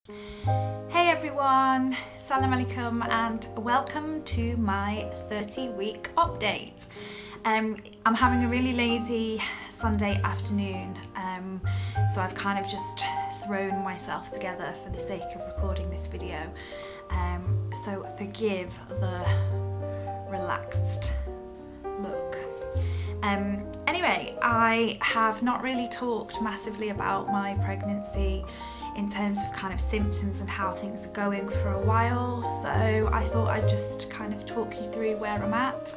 Hey everyone, Salam Alaikum and welcome to my 30-week update. I'm having a really lazy Sunday afternoon, so I've kind of just thrown myself together for the sake of recording this video. So forgive the relaxed look. Anyway, I have not really talked massively about my pregnancy in terms of kind of symptoms and how things are going for a while, so I thought I'd just kind of talk you through where I'm at.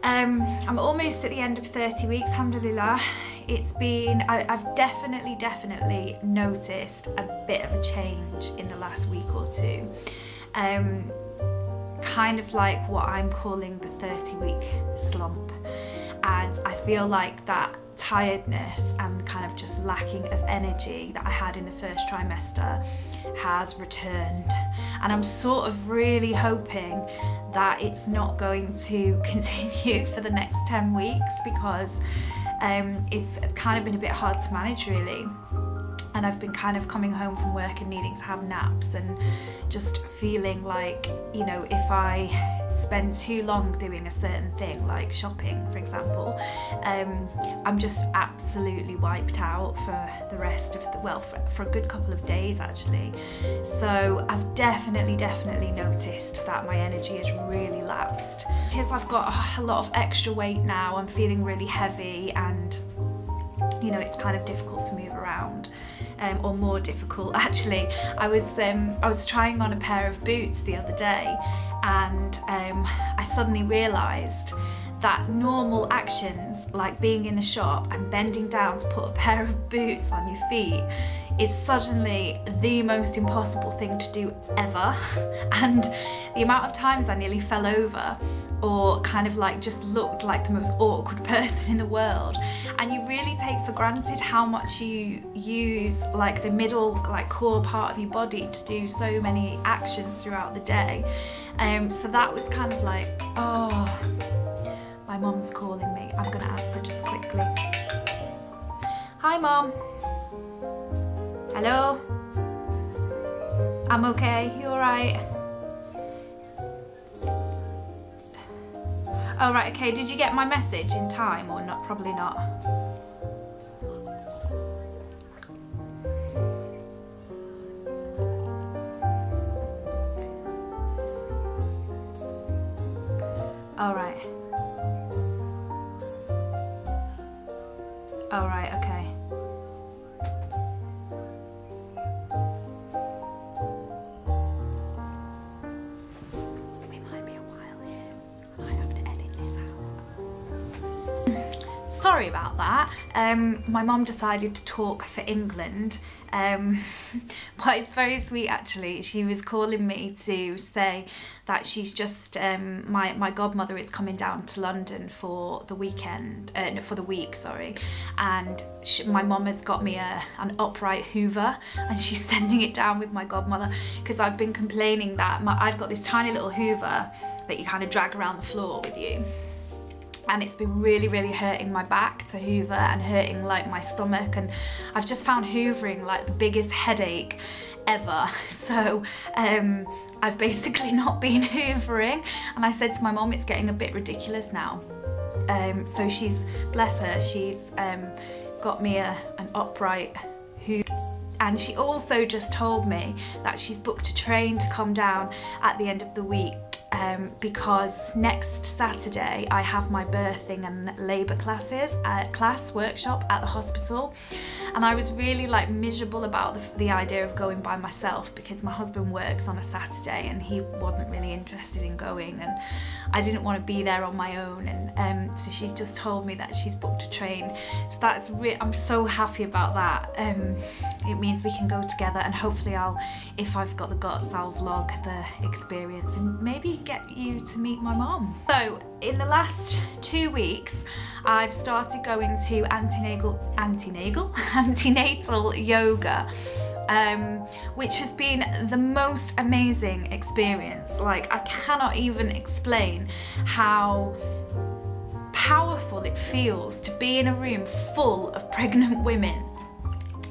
I'm almost at the end of 30 weeks, alhamdulillah. It's been, I've definitely noticed a bit of a change in the last week or two. Kind of like what I'm calling the 30-week slump. And I feel like that tiredness and kind of just lacking of energy that I had in the first trimester has returned, and I'm sort of really hoping that it's not going to continue for the next 10 weeks because it's kind of been a bit hard to manage really, and I've been kind of coming home from work and needing to have naps and just feeling like, you know, if I spend too long doing a certain thing like shopping for example, I'm just absolutely wiped out for the rest of the, well, for a good couple of days actually. So I've definitely noticed that my energy has really lapsed because I've got a lot of extra weight now. I'm feeling really heavy and, you know, it's kind of difficult to move around. Or more difficult actually. I was trying on a pair of boots the other day, and I suddenly realised that normal actions like being in a shop and bending down to put a pair of boots on your feet is suddenly the most impossible thing to do ever. And the amount of times I nearly fell over or kind of like just looked like the most awkward person in the world, and you really take for granted how much you use like the middle, like core part of your body to do so many actions throughout the day. So that was kind of like, oh, my mum's calling me. I'm gonna answer just quickly. Hi mum. Hello? I'm okay, you alright? Oh right, okay, did you get my message in time or not? Probably not. All right. All right, okay. We might be a while here. I might have to edit this out. Sorry about that. My mum decided to talk for England. But it's very sweet actually. She was calling me to say that she's just, my godmother is coming down to London for the weekend, for the week, sorry, and my mum has got me an upright Hoover and she's sending it down with my godmother because I've been complaining that I've got this tiny little Hoover that you kind of drag around the floor with you. And it's been really hurting my back to hoover and hurting like my stomach, and I've just found hoovering like the biggest headache ever. So I've basically not been hoovering, and I said to my mum it's getting a bit ridiculous now. So she's, bless her, she's got me an upright hoover. And she also just told me that she's booked a train to come down at the end of the week because next Saturday I have my birthing and labour class workshop at the hospital, and I was really like miserable about the idea of going by myself because my husband works on a Saturday and he wasn't really interested in going, and I didn't want to be there on my own, and so she's just told me that she's booked a train. So that's I'm so happy about that. It means we can go together, and hopefully if I've got the guts, I'll vlog the experience and maybe get you to meet my mom. So in the last 2 weeks I've started going to antenatal yoga, which has been the most amazing experience. Like, I cannot even explain how powerful it feels to be in a room full of pregnant women.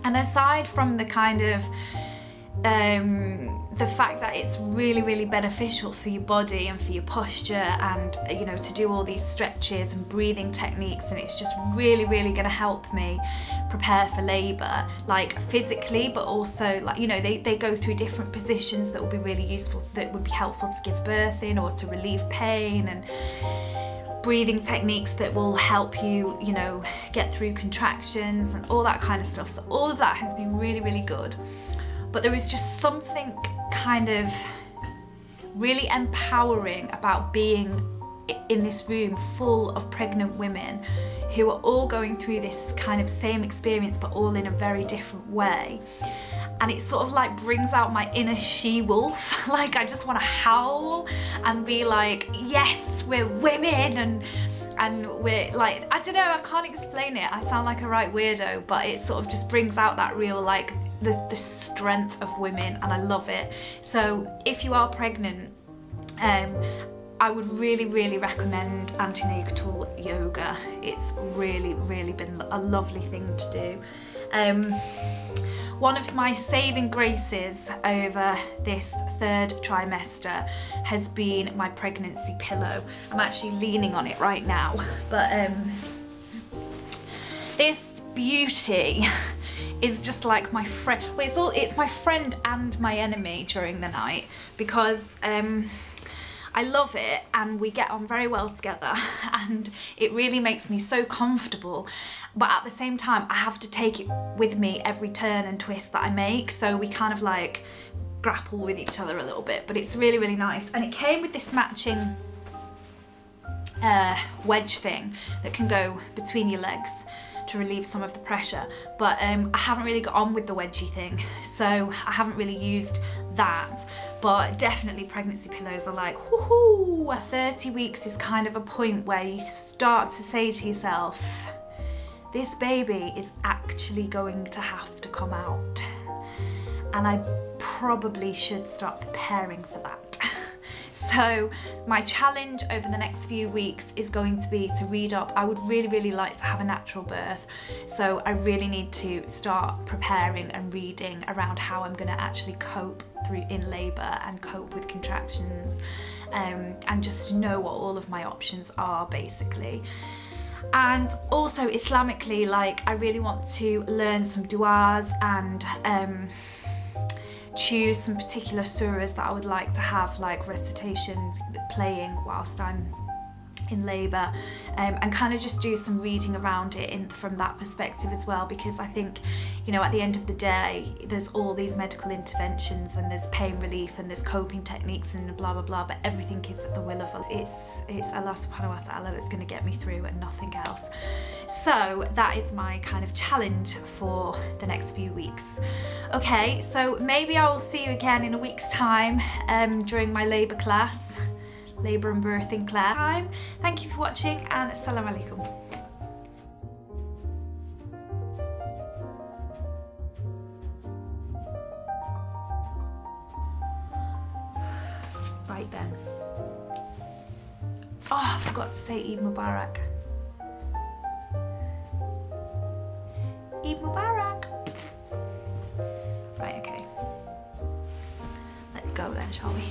And aside from the kind of the fact that it's really, really beneficial for your body and for your posture, and you know, to do all these stretches and breathing techniques, and it's just really, really going to help me prepare for labour, like physically, but also like, you know, they go through different positions that will be really useful, that would be helpful to give birth in or to relieve pain, and breathing techniques that will help you, you know, get through contractions and all that kind of stuff. So all of that has been really, really good. But there is just something kind of really empowering about being in this room full of pregnant women who are all going through this kind of same experience, but all in a very different way. And it sort of like brings out my inner she-wolf. Like, I just want to howl and be like, yes, we're women, and we're like, I don't know, I can't explain it. I sound like a right weirdo, but it sort of just brings out that real, like, the strength of women, and I love it. So if you are pregnant, I would really, really recommend antenatal yoga. It's really, really been a lovely thing to do. One of my saving graces over this third trimester has been my pregnancy pillow. I'm actually leaning on it right now, but this beauty is just like my friend. Well, it's my friend and my enemy during the night, because I love it and we get on very well together, and it really makes me so comfortable. But at the same time, I have to take it with me every turn and twist that I make, so we kind of like grapple with each other a little bit, but it's really, really nice. And it came with this matching wedge thing that can go between your legs to relieve some of the pressure, but I haven't really got on with the wedgie thing, so I haven't really used that. But definitely pregnancy pillows are like, woohoo! 30 weeks is kind of a point where you start to say to yourself, this baby is actually going to have to come out, and I probably should start preparing for that. So my challenge over the next few weeks is going to be to read up. I would really, really like to have a natural birth, so I really need to start preparing and reading around how I'm going to actually cope through in labour and cope with contractions, and just know what all of my options are, basically. And also Islamically, like, I really want to learn some du'as and choose some particular surahs that I would like to have like recitation playing whilst I'm in labour, and kind of just do some reading around it from that perspective as well, because I think, you know, at the end of the day, there's all these medical interventions and there's pain relief and there's coping techniques and blah blah blah, but everything is at the will of us. It's Allah subhanahu wa ta'ala that's going to get me through and nothing else. So that is my kind of challenge for the next few weeks. Okay, so maybe I will see you again in a week's time during my labour class. Labour and birthing class. Thank you for watching, and assalamu alaikum. Right then. Oh, I forgot to say Eid Mubarak. Eid Mubarak. Right, okay. Let's go then, shall we?